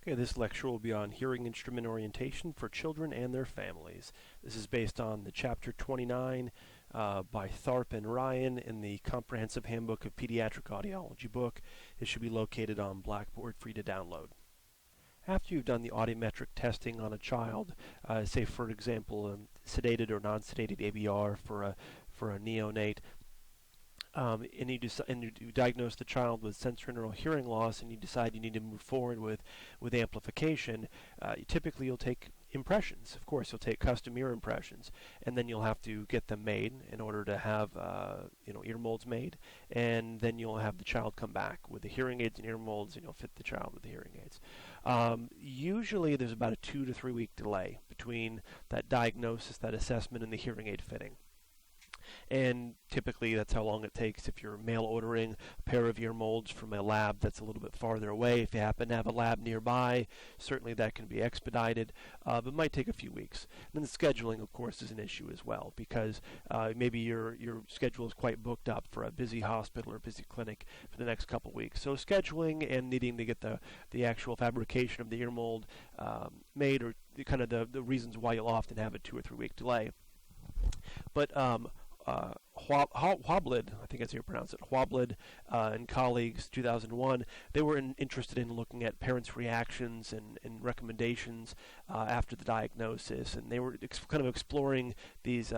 Okay, this lecture will be on hearing instrument orientation for children and their families. This is based on the Chapter 29 by Tharp and Ryan in the Comprehensive Handbook of Pediatric Audiology book. It should be located on Blackboard, free to download. After you've done the audiometric testing on a child, say for example sedated or non-sedated ABR for a neonate, and you diagnose the child with sensorineural hearing loss, and you decide you need to move forward with amplification, you'll take impressions. Of course, you'll take custom ear impressions, and then you'll have to get them made in order to have ear molds made, and then you'll have the child come back with the hearing aids and ear molds, and you'll fit the child with the hearing aids. Usually, there's about a 2 to 3 week delay between that diagnosis, that assessment, and the hearing aid fitting. And typically that's how long it takes if you're mail ordering a pair of ear molds from a lab that's a little bit farther away. If you happen to have a lab nearby, certainly that can be expedited, but it might take a few weeks. And then the scheduling, of course, is an issue as well, because maybe your schedule is quite booked up for a busy hospital or busy clinic for the next couple weeks. So scheduling and needing to get the actual fabrication of the ear mold made are kind of the reasons why you'll often have a 2 or 3 week delay. But Hwablid, I think that's how you pronounce it, Hwablid and colleagues, 2001, they were interested in looking at parents' reactions and recommendations after the diagnosis, and they were kind of exploring these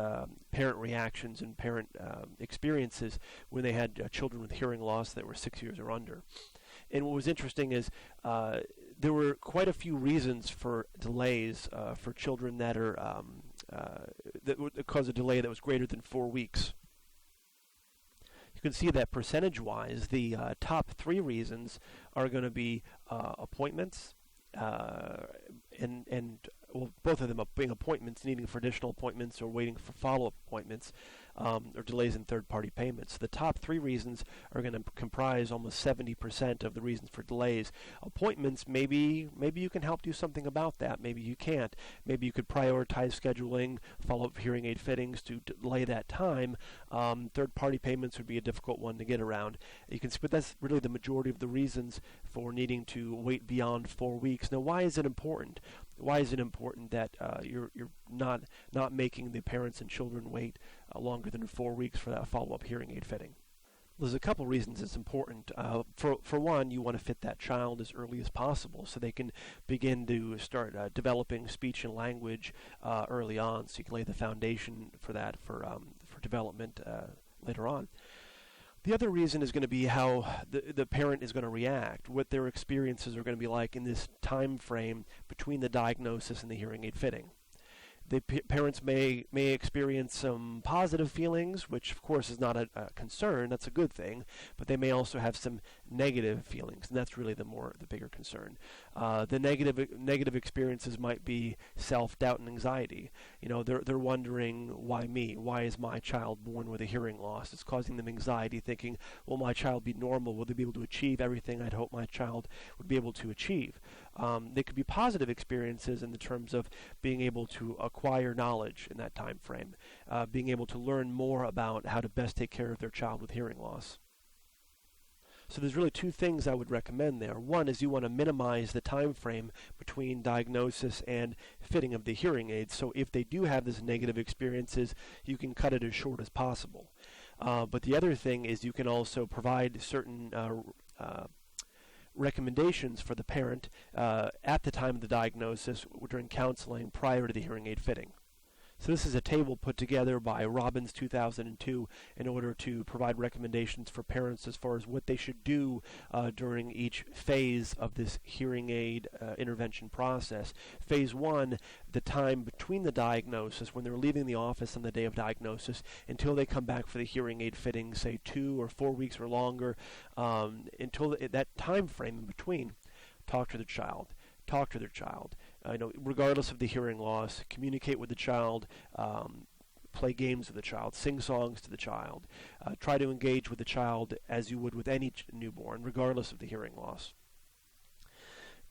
parent reactions and parent experiences when they had children with hearing loss that were 6 years or under. And what was interesting is there were quite a few reasons for delays for children that are that would cause a delay that was greater than 4 weeks. You can see that percentage-wise, the top 3 reasons are going to be appointments, and both of them being appointments, needing for additional appointments or waiting for follow-up appointments, or delays in third-party payments. The top 3 reasons are going to comprise almost 70% of the reasons for delays. Appointments, maybe you can help do something about that. Maybe you can't. Maybe you could prioritize scheduling follow-up hearing aid fittings to delay that time. Third-party payments would be a difficult one to get around. But that's really the majority of the reasons for needing to wait beyond 4 weeks. Now, why is it important? Why is it important that you're not making the parents and children wait longer than 4 weeks for that follow-up hearing aid fitting? There's a couple reasons it's important. For one, you want to fit that child as early as possible so they can begin to start developing speech and language early on, so you can lay the foundation for that for development later on. The other reason is going to be how the parent is going to react, what their experiences are going to be like in this time frame between the diagnosis and the hearing aid fitting. The parents may experience some positive feelings, which of course is not a concern. That's a good thing, but they may also have some negative feelings, and that's really the bigger concern. The negative experiences might be self-doubt and anxiety. They're wondering, why me? Why is my child born with a hearing loss? It's causing them anxiety, thinking, will my child be normal? Will they be able to achieve everything I'd hope my child would be able to achieve? They could be positive experiences in the terms of being able to acquire knowledge in that time frame, being able to learn more about how to best take care of their child with hearing loss. So there's really 2 things I would recommend there. One is you want to minimize the time frame between diagnosis and fitting of the hearing aids. So if they do have these negative experiences, you can cut it as short as possible. But the other thing is you can also provide certain recommendations for the parent at the time of the diagnosis during counseling prior to the hearing aid fitting. So this is a table put together by Robbins 2002 in order to provide recommendations for parents as far as what they should do during each phase of this hearing aid intervention process. Phase 1, the time between the diagnosis, when they're leaving the office on the day of diagnosis, until they come back for the hearing aid fitting, say 2 or 4 weeks or longer, until that time frame in between, talk to their child. Regardless of the hearing loss, communicate with the child, play games with the child, sing songs to the child, try to engage with the child as you would with any newborn, regardless of the hearing loss.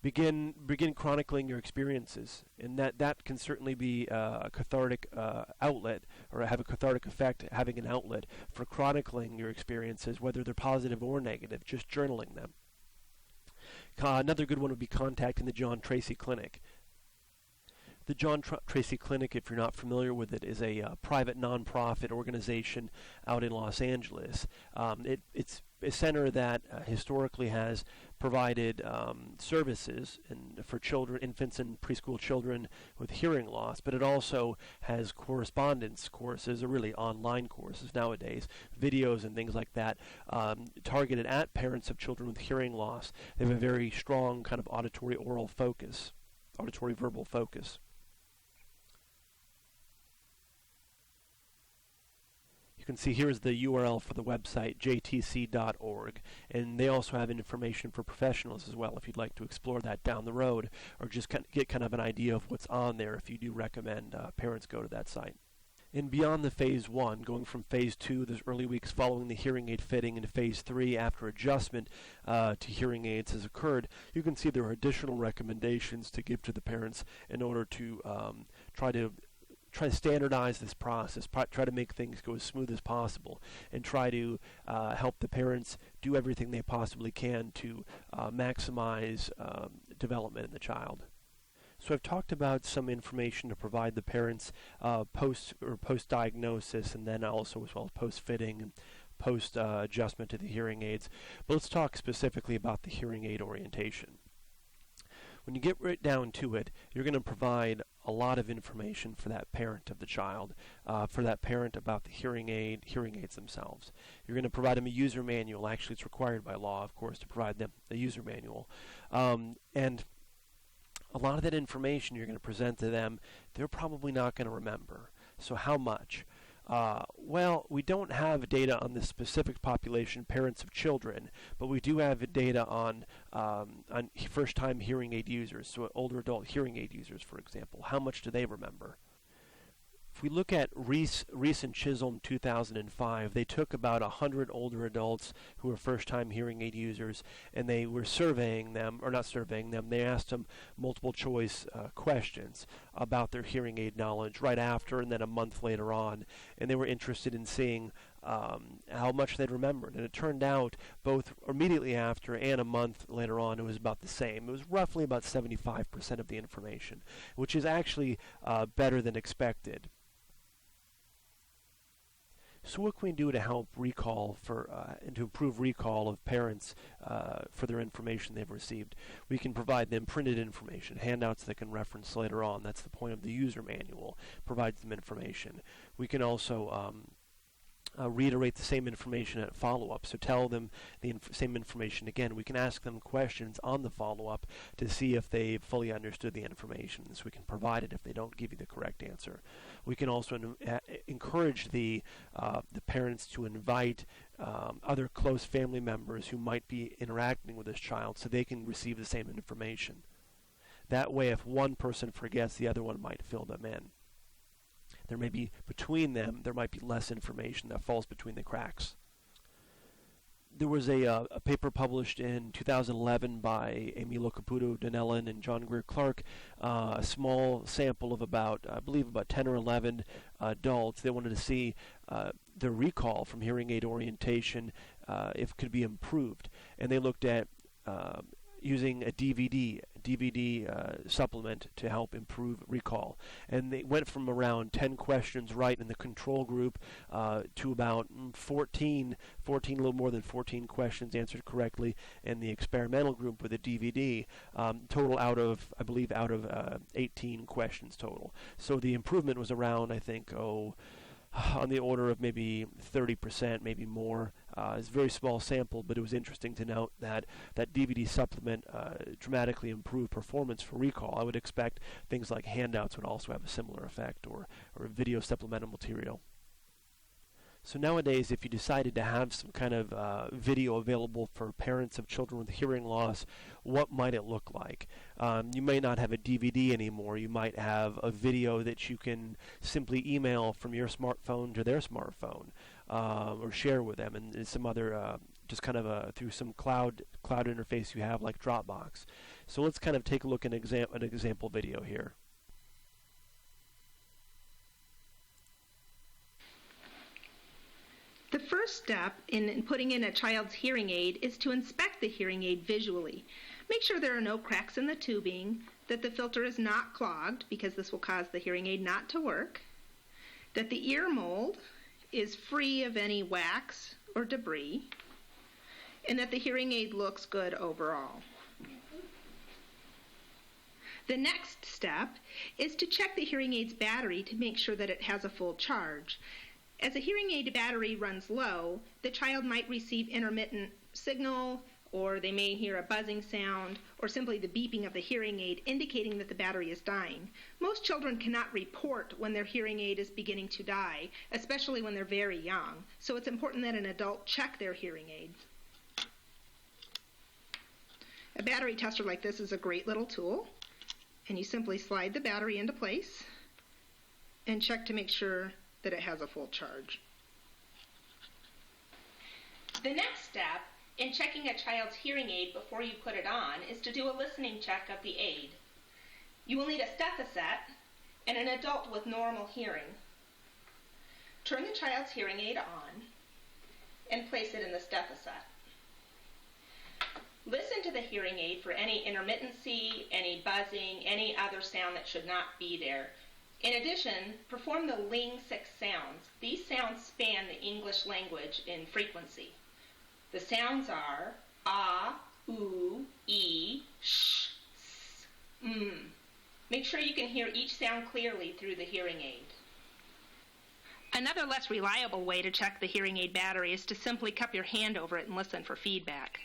Begin chronicling your experiences, and that can certainly be a cathartic outlet, or have a cathartic effect, having an outlet for chronicling your experiences, whether they're positive or negative, just journaling them. Another good one would be contacting the John Tracy Clinic. The John Tracy Clinic, if you're not familiar with it, is a private nonprofit organization out in Los Angeles. It's a center that historically has provided services for children, infants and preschool children with hearing loss, but it also has correspondence courses, or really online courses nowadays, videos and things like that, targeted at parents of children with hearing loss. They have a very strong kind of auditory-verbal focus. You can see here's the URL for the website, jtc.org, and they also have information for professionals as well if you'd like to explore that down the road, or just get kind of an idea of what's on there if you do recommend parents go to that site. And beyond the phase 1, going from phase 2, those early weeks following the hearing aid fitting, into phase 3 after adjustment to hearing aids has occurred, you can see there are additional recommendations to give to the parents in order to try to standardize this process, try to make things go as smooth as possible, and try to help the parents do everything they possibly can to maximize development in the child. So I've talked about some information to provide the parents post-diagnosis, and then also as well as post-fitting and post-adjustment to the hearing aids. But let's talk specifically about the hearing aid orientation. When you get right down to it, you're going to provide a lot of information for that parent of the child, for that parent about the hearing aids themselves. You're going to provide them a user manual. Actually, it's required by law, of course, to provide them a user manual. And a lot of that information you're going to present to them, they're probably not going to remember. So how much? Well, we don't have data on this specific population, parents of children, but we do have data on first-time hearing aid users, so older adult hearing aid users, for example. How much do they remember? If we look at Reese and Chisholm 2005, they took about 100 older adults who were first-time hearing aid users, and they were surveying them, or not surveying them, they asked them multiple choice questions about their hearing aid knowledge right after and then a month later on, and they were interested in seeing how much they'd remembered. And it turned out both immediately after and a month later on, it was about the same. It was roughly about 75% of the information, which is actually better than expected. So what can we do to help recall and to improve recall of parents for their information they've received? We can provide them printed information, handouts they can reference later on. That's the point of the user manual, provides them information. We can also reiterate the same information at follow-up. So tell them the same information again. We can ask them questions on the follow-up to see if they fully understood the information, so we can provide it if they don't give you the correct answer. We can also encourage the parents to invite other close family members who might be interacting with this child so they can receive the same information. That way, if one person forgets, the other one might fill them in. There may be, between them, there might be less information that falls between the cracks. There was a paper published in 2011 by Emilio Caputo Donnellan and John Greer Clark, a small sample of about 10 or 11 adults. They wanted to see their recall from hearing aid orientation if it could be improved. And they looked at using a DVD supplement to help improve recall. And they went from around 10 questions right in the control group to about 14, a little more than 14 questions answered correctly in the experimental group with a DVD, total out of 18 questions total. So the improvement was around, I think, on the order of maybe 30%, maybe more. It's a very small sample, but it was interesting to note that that DVD supplement dramatically improved performance for recall. I would expect things like handouts would also have a similar effect, or video supplemental material. So nowadays, if you decided to have some kind of video available for parents of children with hearing loss, what might it look like? You may not have a DVD anymore. You might have a video that you can simply email from your smartphone to their smartphone, or share with them, and some other just kind of through some cloud interface you have like Dropbox. So let's kind of take a look at an example video here. The first step in putting in a child's hearing aid is to inspect the hearing aid visually. Make sure there are no cracks in the tubing, that the filter is not clogged because this will cause the hearing aid not to work, that the ear mold is free of any wax or debris, and that the hearing aid looks good overall. The next step is to check the hearing aid's battery to make sure that it has a full charge. As a hearing aid battery runs low, the child might receive intermittent signal, or they may hear a buzzing sound, or simply the beeping of the hearing aid indicating that the battery is dying. Most children cannot report when their hearing aid is beginning to die, especially when they're very young, so it's important that an adult check their hearing aid. A battery tester like this is a great little tool, and you simply slide the battery into place and check to make sure that it has a full charge. The next step in checking a child's hearing aid before you put it on is to do a listening check of the aid. You will need a stethoscope and an adult with normal hearing. Turn the child's hearing aid on and place it in the stethoscope. Listen to the hearing aid for any intermittency, any buzzing, any other sound that should not be there. In addition, perform the Ling 6 sounds. These sounds span the English language in frequency. The sounds are ah, oo, e, sh, s, Make sure you can hear each sound clearly through the hearing aid. Another less reliable way to check the hearing aid battery is to simply cup your hand over it and listen for feedback.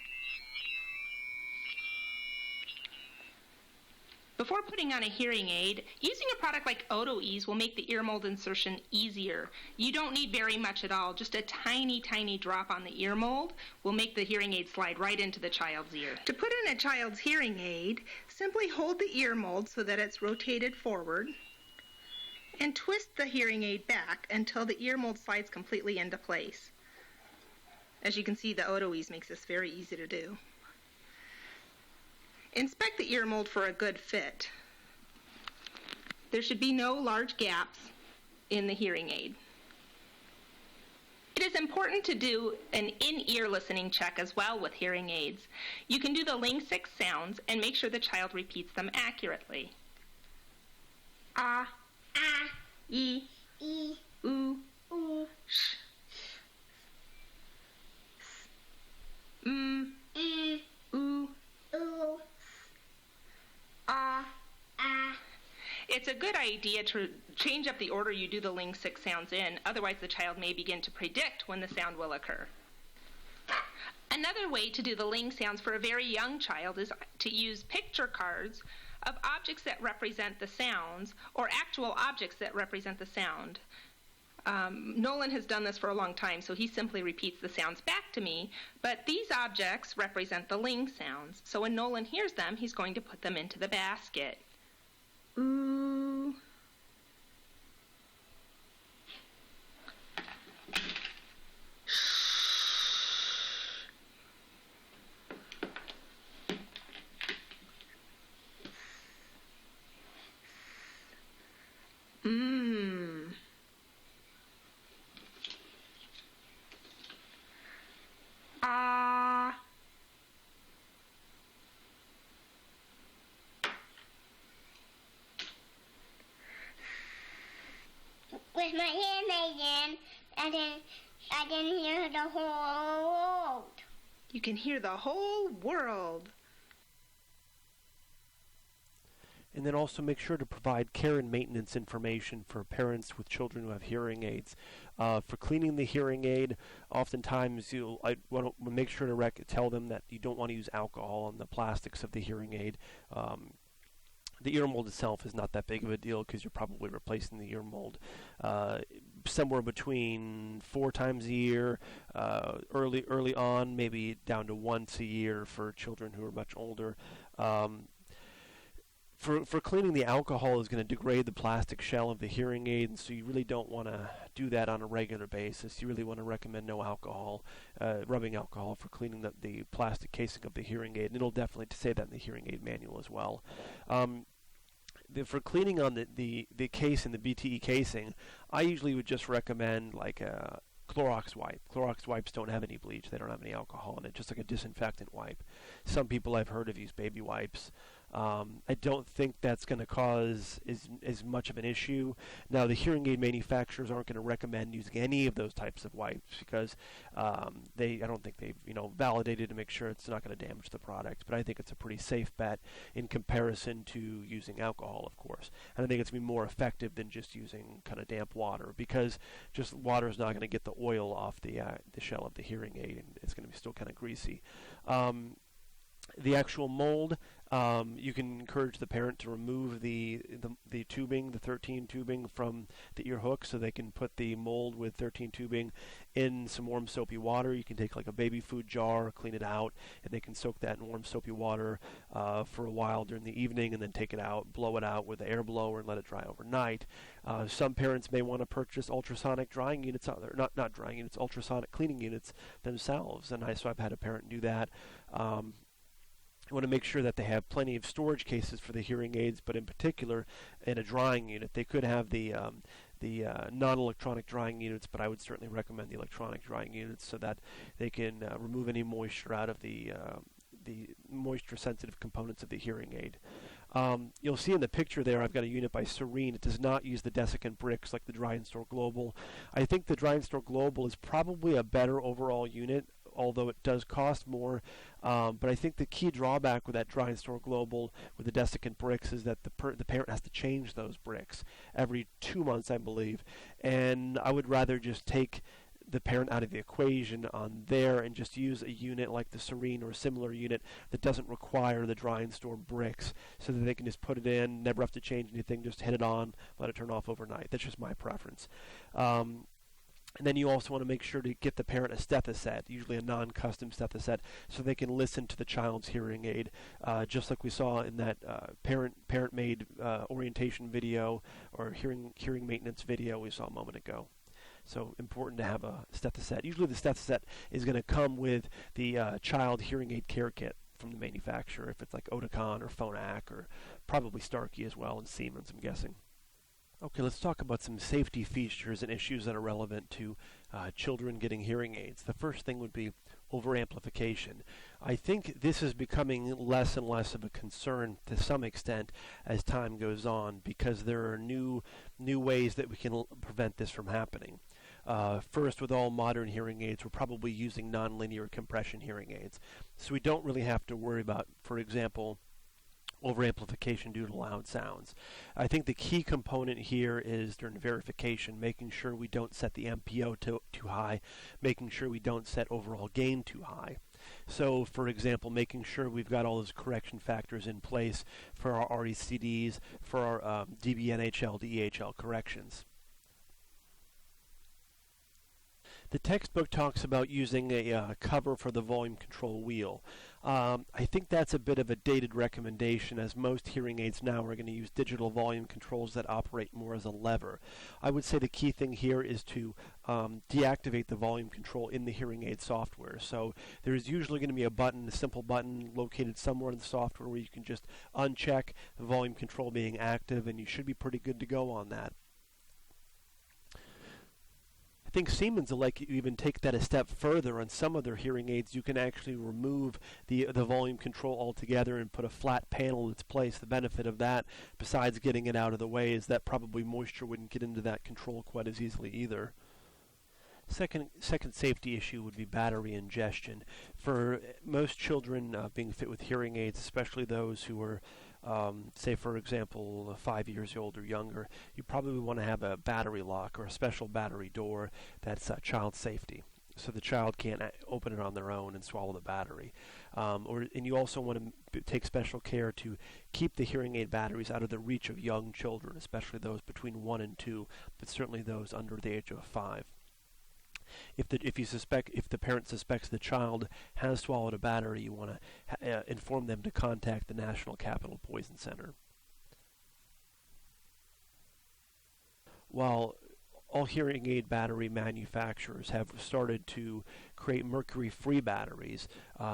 Before putting on a hearing aid, using a product like Oto-Ease will make the ear mold insertion easier. You don't need very much at all. Just a tiny, tiny drop on the ear mold will make the hearing aid slide right into the child's ear. To put in a child's hearing aid, simply hold the ear mold so that it's rotated forward and twist the hearing aid back until the ear mold slides completely into place. As you can see, the Oto-Ease makes this very easy to do. Inspect the ear mold for a good fit. There should be no large gaps in the hearing aid. It is important to do an in-ear listening check as well with hearing aids. You can do the Ling 6 sounds and make sure the child repeats them accurately. Ah, ah, e, oo, sh, oo, It's a good idea to change up the order you do the Ling 6 sounds in, otherwise the child may begin to predict when the sound will occur. Another way to do the Ling sounds for a very young child is to use picture cards of objects that represent the sounds, or actual objects that represent the sound. Nolan has done this for a long time, so he simply repeats the sounds back to me, but these objects represent the Ling sounds. So when Nolan hears them, he's going to put them into the basket. Ooh. With my hand again, I can hear the whole world. You can hear the whole world. And then also make sure to provide care and maintenance information for parents with children who have hearing aids. For cleaning the hearing aid, oftentimes I want to make sure to tell them that you don't want to use alcohol on the plastics of the hearing aid. The ear mold itself is not that big of a deal because you're probably replacing the ear mold somewhere between 4 times a year, early on, maybe down to once a year for children who are much older. For cleaning, the alcohol is going to degrade the plastic shell of the hearing aid, and so you really don't want to do that on a regular basis. You really want to recommend no alcohol, rubbing alcohol for cleaning the plastic casing of the hearing aid, and it'll definitely say that in the hearing aid manual as well. For cleaning on the case and the BTE casing, I usually would just recommend like Clorox wipe. Clorox wipes don't have any bleach. They don't have any alcohol in it, just like a disinfectant wipe. Some people I've heard have used baby wipes. I don't think that's going to cause as much of an issue. Now, the hearing aid manufacturers aren't going to recommend using any of those types of wipes because I don't think they've validated to make sure it's not going to damage the product. But I think it's a pretty safe bet in comparison to using alcohol, of course. And I think it's going to be more effective than just using kind of damp water because just water is not going to get the oil off the shell of the hearing aid, and it's going to be still kind of greasy. The actual mold, you can encourage the parent to remove the tubing, the 13 tubing from the ear hook, so they can put the mold with 13 tubing in some warm soapy water. You can take like a baby food jar, clean it out, and they can soak that in warm soapy water for a while during the evening, and then take it out, blow it out with the air blower, and let it dry overnight. Some parents may want to purchase ultrasonic drying units out there, not drying units, ultrasonic cleaning units themselves, and so I've had a parent do that. You want to make sure that they have plenty of storage cases for the hearing aids, but in particular, in a drying unit, they could have the non-electronic drying units, but I would certainly recommend the electronic drying units so that they can remove any moisture out of the moisture-sensitive components of the hearing aid. You'll see in the picture there, I've got a unit by Serene. It does not use the desiccant bricks like the Dry & Store Global. I think the Dry & Store Global is probably a better overall unit, although it does cost more. But I think the key drawback with that Dry & Store Global with the desiccant bricks is that the parent has to change those bricks every 2 months, I believe. And I would rather just take the parent out of the equation on there and just use a unit like the Serene or a similar unit that doesn't require the Dry & Store bricks, so that they can just put it in, never have to change anything, just hit it on, let it turn off overnight. That's just my preference. And then you also want to make sure to get the parent a Stethosset, usually a non-custom Stethosset, so they can listen to the child's hearing aid, just like we saw in that parent-made orientation video or hearing maintenance video we saw a moment ago. So important to have a Stethosset. Usually the Stethosset is going to come with the child hearing aid care kit from the manufacturer, if it's like Oticon or Phonak or probably Starkey as well, and Siemens, I'm guessing. Okay, let's talk about some safety features and issues that are relevant to children getting hearing aids. The first thing would be overamplification. I think this is becoming less and less of a concern to some extent as time goes on, because there are new ways that we can prevent this from happening. First, with all modern hearing aids, we're probably using nonlinear compression hearing aids, so we don't really have to worry about, for example, overamplification due to loud sounds. I think the key component here is during verification, making sure we don't set the MPO too high, making sure we don't set overall gain too high. So, for example, making sure we've got all those correction factors in place for our RECDs, for our DBNHL, DEHL corrections. The textbook talks about using a cover for the volume control wheel. I think that's a bit of a dated recommendation, as most hearing aids now are going to use digital volume controls that operate more as a lever. I would say the key thing here is to deactivate the volume control in the hearing aid software. So there's usually going to be a simple button located somewhere in the software where you can just uncheck the volume control being active, and you should be pretty good to go on that. I think Siemens will like you even take that a step further. On some of their hearing aids, you can actually remove the volume control altogether and put a flat panel in its place. The benefit of that, besides getting it out of the way, is that probably moisture wouldn't get into that control quite as easily either. Second safety issue would be battery ingestion. For most children being fit with hearing aids, especially those who are say, for example, 5 years old or younger, you probably want to have a battery lock or a special battery door that's child safety, so the child can't open it on their own and swallow the battery. And you also want to take special care to keep the hearing aid batteries out of the reach of young children, especially those between 1 and 2, but certainly those under the age of 5. If the parent suspects the child has swallowed a battery, you want to inform them to contact the National Capital Poison Center. While all hearing aid battery manufacturers have started to create mercury-free batteries,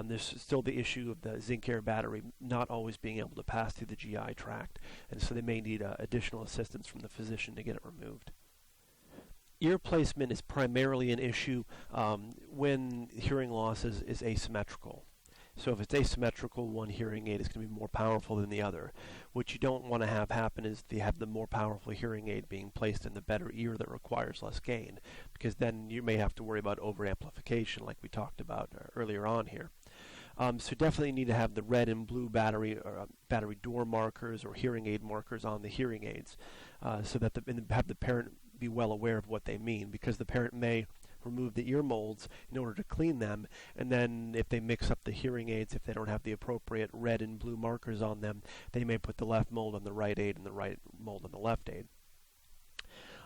there's still the issue of the zinc air battery not always being able to pass through the GI tract, and so they may need additional assistance from the physician to get it removed. Ear placement is primarily an issue when hearing loss is asymmetrical. So if it's asymmetrical, one hearing aid is going to be more powerful than the other. What you don't want to have happen is to have the more powerful hearing aid being placed in the better ear that requires less gain, because then you may have to worry about overamplification like we talked about earlier on here. So definitely need to have the red and blue battery door markers or hearing aid markers on the hearing aids, so that have the parent be well aware of what they mean, because the parent may remove the ear molds in order to clean them, and then if they mix up the hearing aids, if they don't have the appropriate red and blue markers on them, they may put the left mold on the right aid and the right mold on the left aid.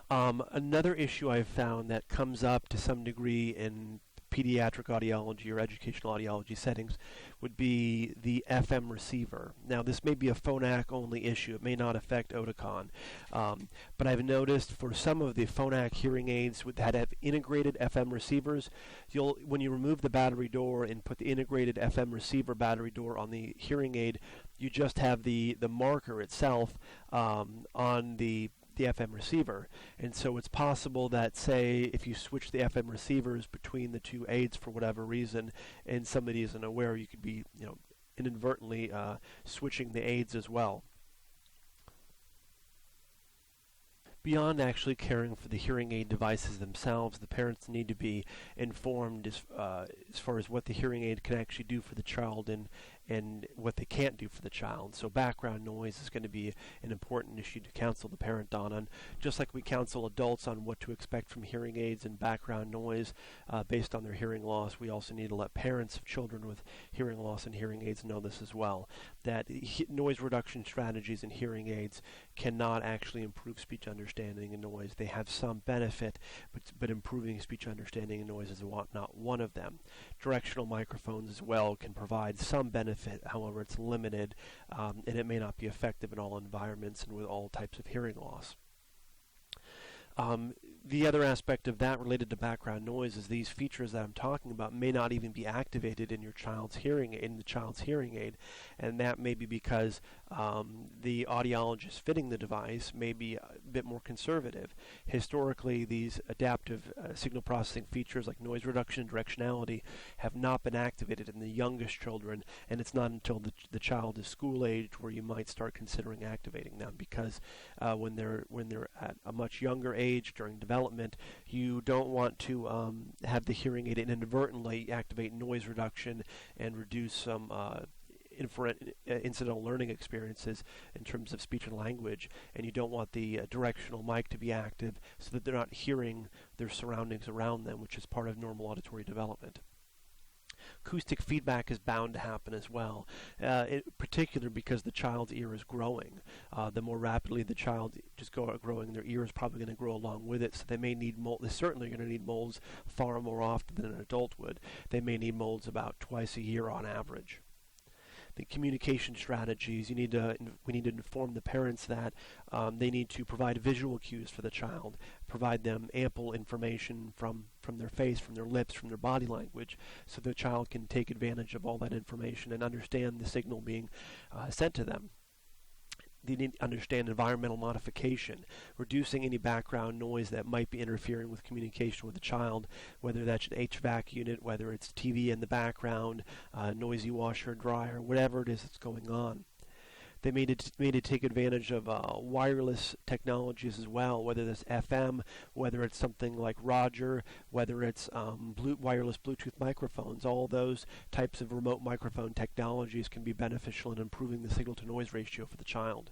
Another issue I've found that comes up to some degree in pediatric audiology or educational audiology settings would be the FM receiver. Now, this may be a Phonak only issue. It may not affect Oticon. But I've noticed for some of the Phonak hearing aids that have integrated FM receivers, when you remove the battery door and put the integrated FM receiver battery door on the hearing aid, you just have the marker itself on the FM receiver. And so it's possible that, say, if you switch the FM receivers between the two aids for whatever reason, and somebody isn't aware, you could be, inadvertently switching the aids as well. Beyond actually caring for the hearing aid devices themselves, the parents need to be informed as far as what the hearing aid can actually do for the child and what they can't do for the child. So background noise is going to be an important issue to counsel the parent on. And just like we counsel adults on what to expect from hearing aids and background noise based on their hearing loss, we also need to let parents of children with hearing loss and hearing aids know this as well, that noise reduction strategies and hearing aids cannot actually improve speech understanding and noise. They have some benefit, but improving speech understanding and noise is not one of them. Directional microphones as well can provide some benefit. However, it's limited, and it may not be effective in all environments and with all types of hearing loss. The other aspect of that related to background noise is these features that I'm talking about may not even be activated in the child's hearing aid, and that may be because the audiologist fitting the device may be a bit more conservative. Historically, these adaptive signal processing features like noise reduction and directionality have not been activated in the youngest children, and it's not until the child is school age where you might start considering activating them, because when they're at a much younger age during development, you don't want to have the hearing aid inadvertently activate noise reduction and reduce some incidental learning experiences in terms of speech and language, and you don't want the directional mic to be active so that they're not hearing their surroundings around them, which is part of normal auditory development. Acoustic feedback is bound to happen as well, in particular because the child's ear is growing. The more rapidly the child is growing, their ear is probably going to grow along with it, so they may need They're certainly going to need molds far more often than an adult would. They may need molds about twice a year on average. The communication strategies, we need to inform the parents that they need to provide visual cues for the child, provide them ample information from their face, from their lips, from their body language, so the child can take advantage of all that information and understand the signal being sent to them. They need to understand environmental modification, reducing any background noise that might be interfering with communication with the child, whether that's an HVAC unit, whether it's TV in the background, noisy washer and dryer, whatever it is that's going on. They may to take advantage of wireless technologies as well, whether that's FM, whether it's something like Roger, whether it's wireless Bluetooth microphones. All those types of remote microphone technologies can be beneficial in improving the signal-to-noise ratio for the child.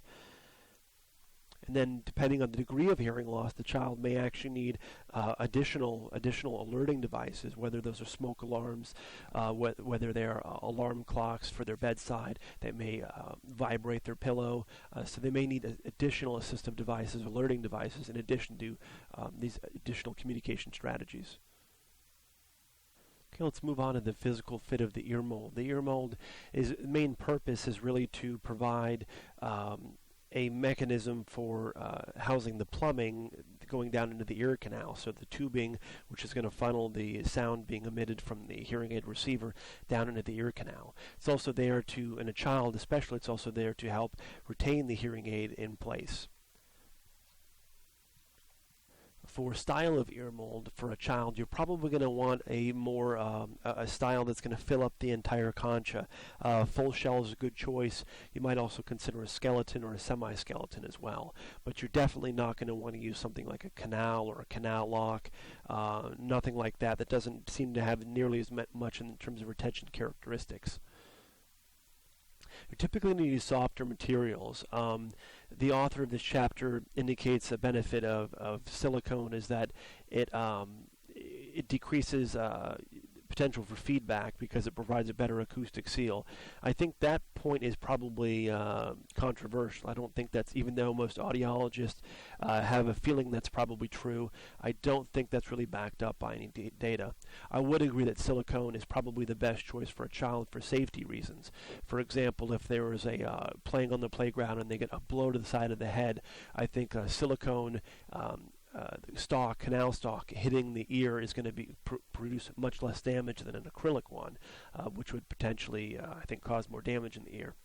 And then, depending on the degree of hearing loss, the child may actually need additional alerting devices, whether those are smoke alarms, whether they are alarm clocks for their bedside that may vibrate their pillow. So they may need additional assistive devices, alerting devices, in addition to these additional communication strategies. Okay, let's move on to the physical fit of the ear mold. The ear mold main purpose is really to provide a mechanism for housing the plumbing going down into the ear canal. So the tubing, which is going to funnel the sound being emitted from the hearing aid receiver down into the ear canal. It's also there to, in a child especially, it's also there to help retain the hearing aid in place. for style of ear mold for a child, you're probably going to want a more a style that's going to fill up the entire concha. Full shell is a good choice. You might also consider a skeleton or a semi-skeleton as well, but you're definitely not going to want to use something like a canal or a canal lock, nothing like that. That doesn't seem to have nearly as much in terms of retention characteristics. You're typically going to use softer materials. The author of this chapter indicates a benefit of silicone is that it decreases potential for feedback because it provides a better acoustic seal. I think that point is probably controversial. I don't think that's, even though most audiologists have a feeling that's probably true, I don't think that's really backed up by any data. I would agree that silicone is probably the best choice for a child for safety reasons. For example, if there was a playing on the playground and they get a blow to the side of the head, I think silicone canal stalk hitting the ear is going to produce much less damage than an acrylic one, which would potentially, I think, cause more damage in the ear.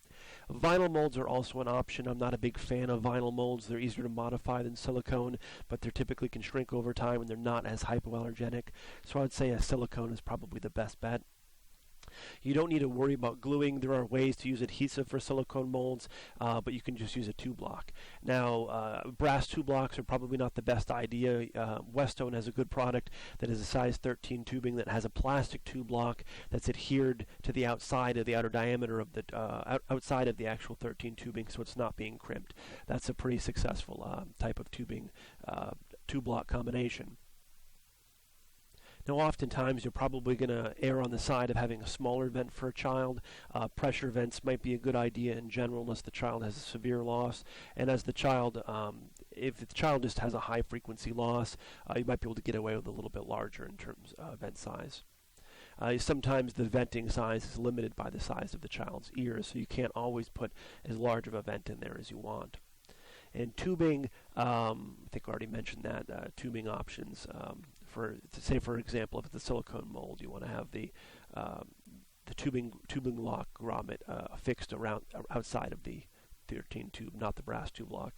Vinyl molds are also an option. I'm not a big fan of vinyl molds. They're easier to modify than silicone, but they typically can shrink over time and they're not as hypoallergenic. So I'd say a silicone is probably the best bet. You don't need to worry about gluing. There are ways to use adhesive for silicone molds, but you can just use a tube lock. Now, brass tube locks are probably not the best idea. Westone has a good product that is a size 13 tubing that has a plastic tube lock that's adhered to the outside of the outer diameter of the outside of the actual 13 tubing, so it's not being crimped. That's a pretty successful type of tubing tube lock combination. Now, oftentimes, you're probably going to err on the side of having a smaller vent for a child. Pressure vents might be a good idea in general unless the child has a severe loss. And as the child, if the child just has a high-frequency loss, you might be able to get away with a little bit larger in terms of vent size. Sometimes the venting size is limited by the size of the child's ears, so you can't always put as large of a vent in there as you want. And tubing, I think I already mentioned that, tubing options. For example, if it's a silicone mold, you want to have the tubing lock grommet fixed around outside of the 13 tube, not the brass tube lock.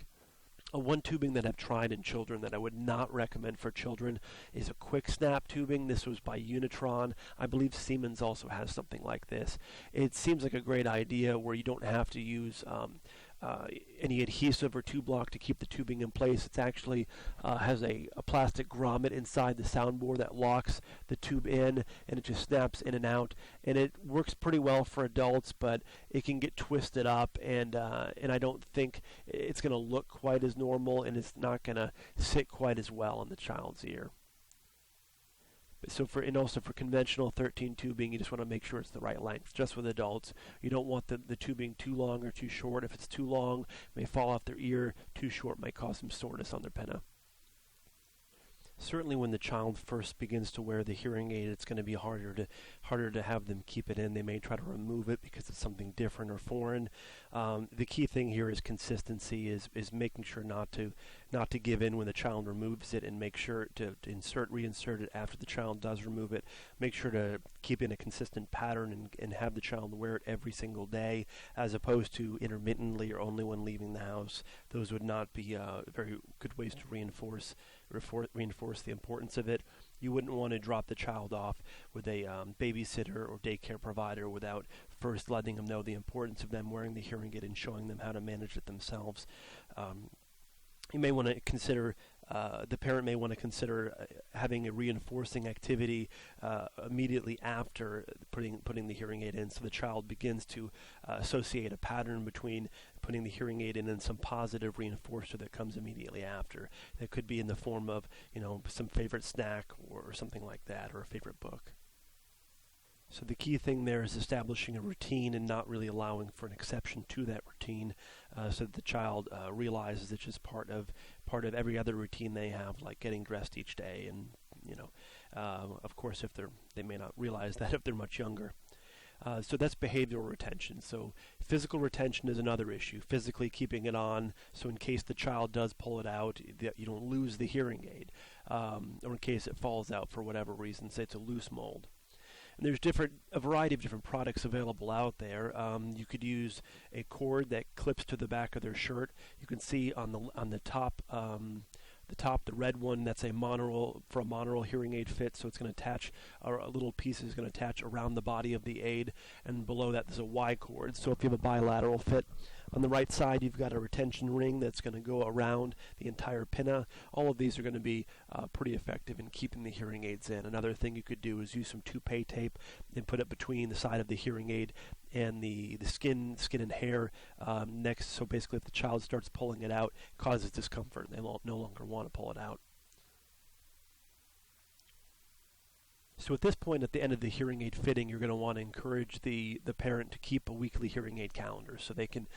One tubing that I've tried in children that I would not recommend for children is a quick snap tubing. This was by Unitron. I believe Siemens also has something like this. It seems like a great idea where you don't have to use any adhesive or tube lock to keep the tubing in place. It actually has a plastic grommet inside the soundboard that locks the tube in, and it just snaps in and out. And it works pretty well for adults, but it can get twisted up, and I don't think it's going to look quite as normal, and it's not going to sit quite as well in the child's ear. So also for conventional 13 tubing, you just want to make sure it's the right length. Just with adults, you don't want the tubing too long or too short. If it's too long, it may fall off their ear. Too short might cause some soreness on their pinna. Certainly when the child first begins to wear the hearing aid, it's going to be harder to have them keep it in. They may try to remove it because it's something different or foreign. The key thing here is consistency, is making sure not to give in when the child removes it, and make sure to reinsert it after the child does remove it. Make sure to keep in a consistent pattern and have the child wear it every single day, as opposed to intermittently or only when leaving the house. Those would not be very good ways to reinforce the importance of it. You wouldn't want to drop the child off with a babysitter or daycare provider without first letting them know the importance of them wearing the hearing aid and showing them how to manage it themselves. You may want to consider, the parent may want to consider having a reinforcing activity immediately after putting the hearing aid in, so the child begins to associate a pattern between putting the hearing aid in and some positive reinforcer that comes immediately after. That could be in the form of, some favorite snack or something like that, or a favorite book. So the key thing there is establishing a routine and not really allowing for an exception to that routine, so that the child realizes it's just part of every other routine they have, like getting dressed each day. And of course, they may not realize that if they're much younger. So that's behavioral retention. So physical retention is another issue. Physically keeping it on, so in case the child does pull it out, you don't lose the hearing aid, or in case it falls out for whatever reason, say it's a loose mold. And there's a variety of different products available out there. You could use a cord that clips to the back of their shirt. You can see on the top The top, the red one, that's a monaural hearing aid fit, so it's going to attach, a little piece is going to attach around the body of the aid, and below that there's a Y cord. So if you have a bilateral fit, on the right side you've got a retention ring that's going to go around the entire pinna. All of these are going to be pretty effective in keeping the hearing aids in. Another thing you could do is use some toupee tape and put it between the side of the hearing aid and the skin and hair next. So basically if the child starts pulling it out, it causes discomfort, and they will no longer want to pull it out. So at this point, at the end of the hearing aid fitting, you're going to want to encourage the parent to keep a weekly hearing aid calendar, so they can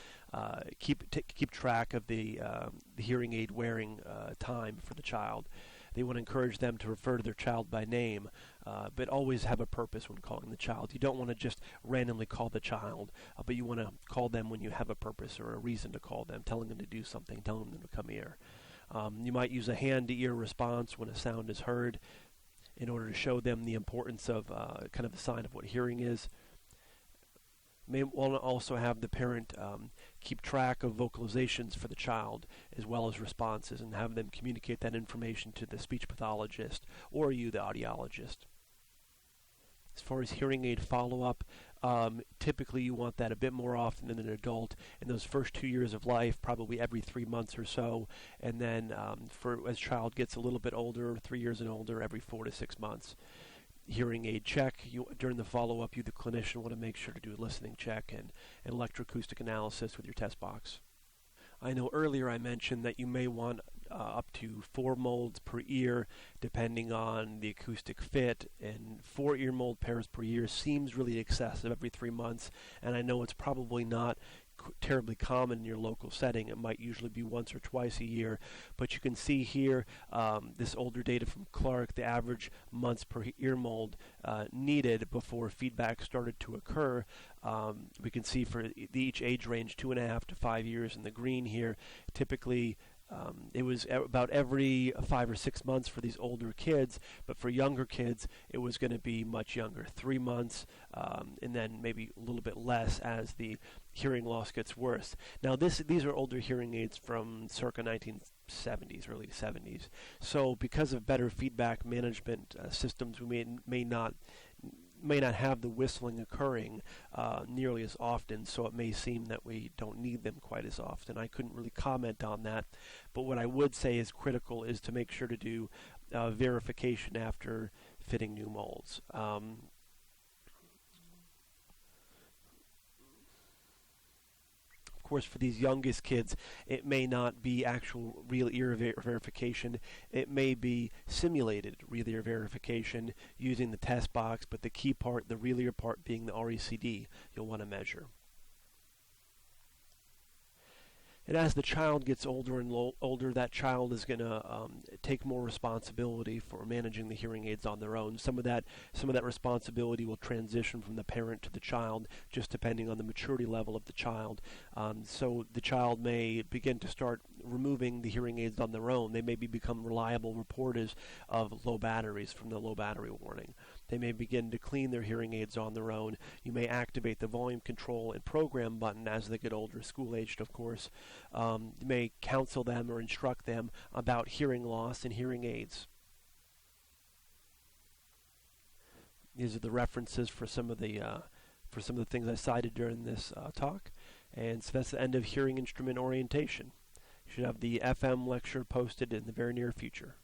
keep track of the hearing aid wearing time for the child. They want to encourage them to refer to their child by name, but always have a purpose when calling the child. You don't want to just randomly call the child, but you want to call them when you have a purpose or a reason to call them, telling them to do something, telling them to come here. You might use a hand-to-ear response when a sound is heard, in order to show them the importance of kind of a sign of what hearing is. May want to also have the parent keep track of vocalizations for the child as well as responses, and have them communicate that information to the speech pathologist or you, the audiologist. As far as hearing aid follow-up, typically you want that a bit more often than an adult in those first 2 years of life, probably every 3 months or so, and then as child gets a little bit older, 3 years and older, every 4 to 6 months. Hearing aid check, during the follow-up, you, the clinician, want to make sure to do a listening check and electroacoustic analysis with your test box. I know earlier I mentioned that you may want up to 4 molds per ear, depending on the acoustic fit, and 4 ear mold pairs per year seems really excessive every 3 months, and I know it's probably not terribly common in your local setting. It might usually be once or twice a year, but you can see here this older data from Clark, the average months per ear mold needed before feedback started to occur. We can see for each age range, 2.5 to 5 years in the green here. Typically it was about every 5 or 6 months for these older kids, but for younger kids it was going to be much younger, 3 months, and then maybe a little bit less as the hearing loss gets worse. Now these are older hearing aids from circa 1970s, early 70s. So because of better feedback management systems, we may not have the whistling occurring nearly as often, so it may seem that we don't need them quite as often. I couldn't really comment on that, but what I would say is critical is to make sure to do verification after fitting new molds. Of course, for these youngest kids, it may not be actual real ear verification. It may be simulated real ear verification using the test box, but the key part, the real ear part, being the RECD, you'll want to measure. And as the child gets older and older, that child is going to take more responsibility for managing the hearing aids on their own. Some of that responsibility will transition from the parent to the child, just depending on the maturity level of the child. So the child may begin to start removing the hearing aids on their own. They may become reliable reporters of low batteries from the low battery warning. They may begin to clean their hearing aids on their own. You may activate the volume control and program button as they get older, school-aged, of course. You may counsel them or instruct them about hearing loss and hearing aids. These are the references for some of the things I cited during this talk. And so that's the end of hearing instrument orientation. You should have the FM lecture posted in the very near future.